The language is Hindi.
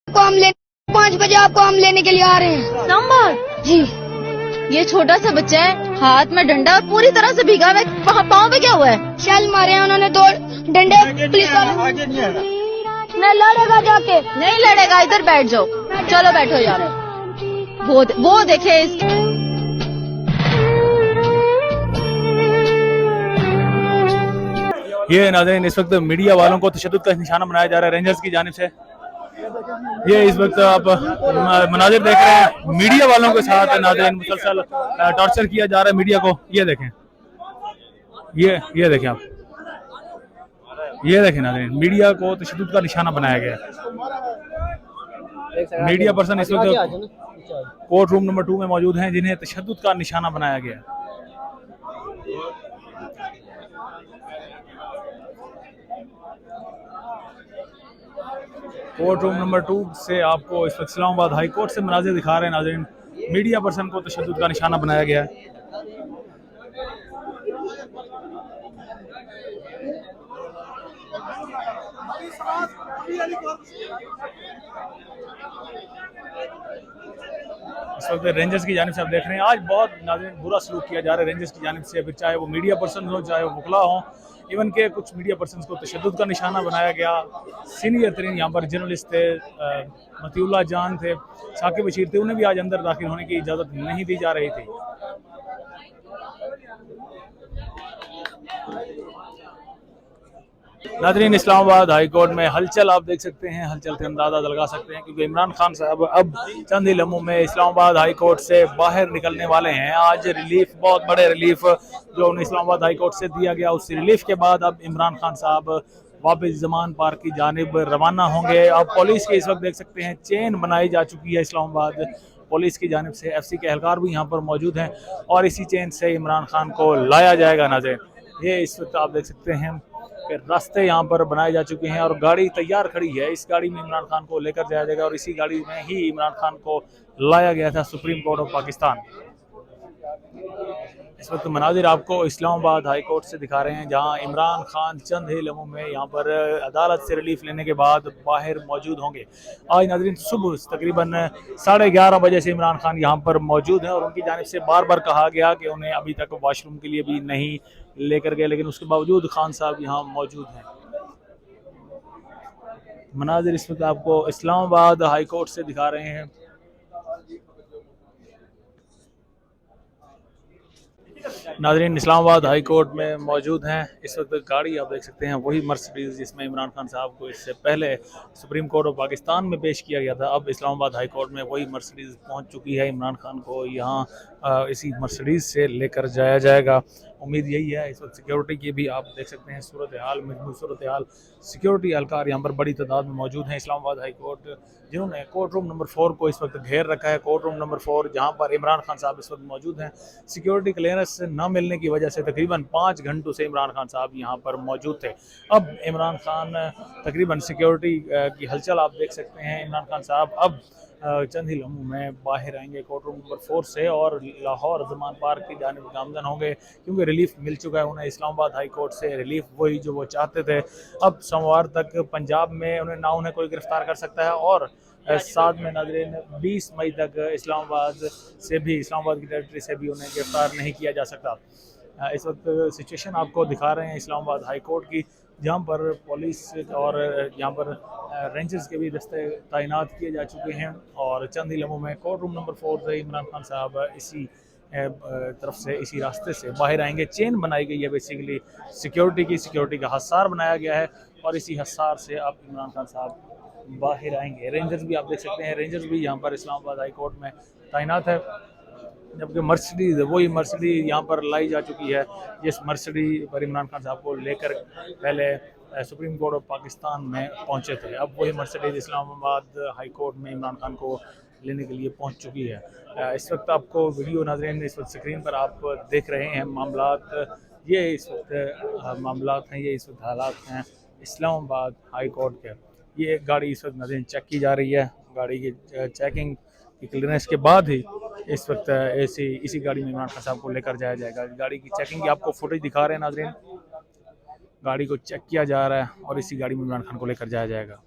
को हम ले 5 बजे आपको हम लेने के लिए आ रहे हैं। इस्लामाबाद जी ये छोटा सा बच्चा है, हाथ में डंडा और पूरी तरह से भीगा हुआ है। पाँव पे क्या हुआ है? शेल मारे हैं उन्होंने, 2 डंडे पुलिस वाले। मैं लड़ेगा जाके। नहीं लड़ेगा, इधर बैठ जाओ। चलो बैठो यार। वो देखे ये नाज़रीन इस वक्त मीडिया वालों को तशद्दुद का निशाना बनाया जा रहा है रेंजर्स की जानिब से। ये इस वक्त आप मनाजिर देख रहे हैं, मीडिया वालों के साथ नाज़रीन मुसलसल टॉर्चर किया जा रहा है मीडिया को। ये देखें, ये देखें आप, ये देखें नाज़रीन, मीडिया को तशद्दुद का निशाना बनाया गया है। मीडिया पर्सन इस वक्त कोर्ट रूम नंबर 2 में मौजूद हैं जिन्हें तशद्दुद का निशाना बनाया गया है। कोर्ट रूम नंबर 2 से आपको इस वक्त इस्लामाबाद हाई कोर्ट से मनाज़िर दिखा रहे हैं नाज़रीन। मीडिया पर्सन को तशद्दुद का निशाना बनाया गया है। इस वक्त रेंजर्स की जानिब से आप देख रहे हैं, आज बहुत नाज़रीन बुरा सलूक किया जा रहा है रेंजर्स की जानिब से, फिर चाहे वो मीडिया पर्सन हो चाहे वो वकला हो। इवन के कुछ मीडिया पर्सन को तशद्दुद का निशाना बनाया गया। सीनियर तरीन यहाँ पर जर्नलिस्ट थे, मतीउल्लाह जान थे, साकिब बशीर थे, उन्हें भी आज अंदर दाखिल होने की इजाज़त नहीं दी जा रही थी। नाज़रीन इस्लामाबाद हाई कोर्ट में हलचल आप देख सकते हैं, हलचल से अंदाज़ा लगा सकते हैं क्योंकि इमरान खान साहब अब चंद ही लम्हों में इस्लामाबाद हाई कोर्ट से बाहर निकलने वाले हैं। आज रिलीफ, बहुत बड़े रिलीफ जो उन्हें इस्लामाबाद हाई कोर्ट से दिया गया, उस रिलीफ के बाद अब इमरान खान साहब वापस जमान पार्क की जानिब रवाना होंगे। अब पुलिस के इस वक्त देख सकते हैं चेन बनाई जा चुकी है इस्लामाबाद पुलिस की जानिब से। FC के एहलकार भी यहाँ पर मौजूद हैं और इसी चेन से इमरान खान को लाया जाएगा। नाज़रीन ये इस वक्त आप देख सकते हैं रास्ते यहाँ पर बनाए जा चुके हैं और गाड़ी तैयार खड़ी है। इस गाड़ी में इमरान खान को लेकर जाया जाएगा और इसी गाड़ी में ही इमरान खान को लाया गया था सुप्रीम कोर्ट ऑफ पाकिस्तान। इस वक्त मनाजिर आपको इस्लामाबाद हाई कोर्ट से दिखा रहे हैं जहां इमरान खान चंद ही लम्हों में यहाँ पर अदालत से रिलीफ लेने के बाद बाहर मौजूद होंगे। आज नाज़रीन सुबह तकरीबन 11:30 बजे से इमरान खान यहाँ पर मौजूद हैं और उनकी जानिब से बार बार कहा गया कि उन्हें अभी तक वॉशरूम के लिए भी नहीं लेकर गए, लेकिन उसके बावजूद खान साहब यहाँ मौजूद हैं। मनाजिर इस वक्त आपको इस्लामाबाद हाई कोर्ट से दिखा रहे हैं। नाज़रीन इस्लामाबाद हाई कोर्ट में मौजूद हैं। इस वक्त गाड़ी आप देख सकते हैं वही मर्सिडीज़ जिसमें इमरान खान साहब को इससे पहले सुप्रीम कोर्ट ऑफ पाकिस्तान में पेश किया गया था। अब इस्लामाबाद हाई कोर्ट में वही मर्सिडीज़ पहुंच चुकी है। इमरान खान को यहाँ इसी मर्सिडीज़ से लेकर जाया जाएगा। उम्मीद यही है। इस वक्त सिक्योरिटी की भी आप देख सकते हैं सूरत हाल, मजबूत सूरत हाल। सिक्योरिटी एहलकार यहाँ पर बड़ी तादाद में मौजूद हैं। इस्लामाबाद हाई कोर्ट जिन्होंने कोर्ट रूम नंबर 4 को इस वक्त घेर रखा है। कोर्ट रूम नंबर 4 जहाँ पर इमरान खान साहब इस वक्त मौजूद हैं। सिक्योरिटी क्लियरेंस न मिलने की वजह से तकरीबन 5 घंटों से इमरान खान साहब यहाँ पर मौजूद थे। अब इमरान खान तकरीबन सिक्योरिटी की हलचल आप देख सकते हैं। इमरान खान साहब अब चंद ही लम्हों में बाहर आएंगे कोर्ट रूम नंबर 4 से और लाहौर जमान पार्क की जानिब गामजन होंगे क्योंकि रिलीफ मिल चुका है उन्हें इस्लामाबाद हाई कोर्ट से। रिलीफ वही जो वो चाहते थे। अब सोमवार तक पंजाब में उन्हें कोई गिरफ्तार कर सकता है और साथ में नाज़रीन 20 मई तक इस्लामाबाद की टेरिटरी से भी उन्हें गिरफ्तार नहीं किया जा सकता। इस वक्त सिचुएशन आपको दिखा रहे हैं इस्लामाबाद हाई कोर्ट की, जहाँ पर पुलिस और यहाँ पर रेंजर्स के भी दस्ते तैनात किए जा चुके हैं और चंद ही लम्हों में कोर्ट रूम नंबर 4 से इमरान खान साहब इसी तरफ से, इसी रास्ते से बाहर आएंगे। चेन बनाई गई है बेसिकली सिक्योरिटी का हसार बनाया गया है और इसी हसार से अब इमरान खान साहब बाहर आएंगे। रेंजर्स भी आप देख सकते हैं, रेंजर्स भी यहाँ पर इस्लामाबाद हाई कोर्ट में तैनात है। जबकि मर्सिडीज़ वही मर्सिडीज़ यहाँ पर लाई जा चुकी है जिस मर्सिडीज़ पर इमरान खान साहब को लेकर पहले सुप्रीम कोर्ट ऑफ पाकिस्तान में पहुँचे थे। अब वही मर्सिडीज़ इस्लामाबाद हाई कोर्ट में इमरान खान को लेने के लिए पहुँच चुकी है। इस वक्त आपको वीडियो नाज़रीन इस वक्त स्क्रीन पर आप देख रहे हैं। ये इस वक्त हालात हैं इस्लामाबाद हाई कोर्ट के। ये गाड़ी इस वक्त नाज़रीन चेक की जा रही है। गाड़ी की चेकिंग की क्लियरेंस के बाद ही इस वक्त इसी गाड़ी में इमरान खान साहब को लेकर जाया जाएगा। गाड़ी की चेकिंग की आपको फुटेज दिखा रहे हैं नाज़रीन। गाड़ी को चेक किया जा रहा है और इसी गाड़ी में इमरान खान को लेकर जाया जाएगा।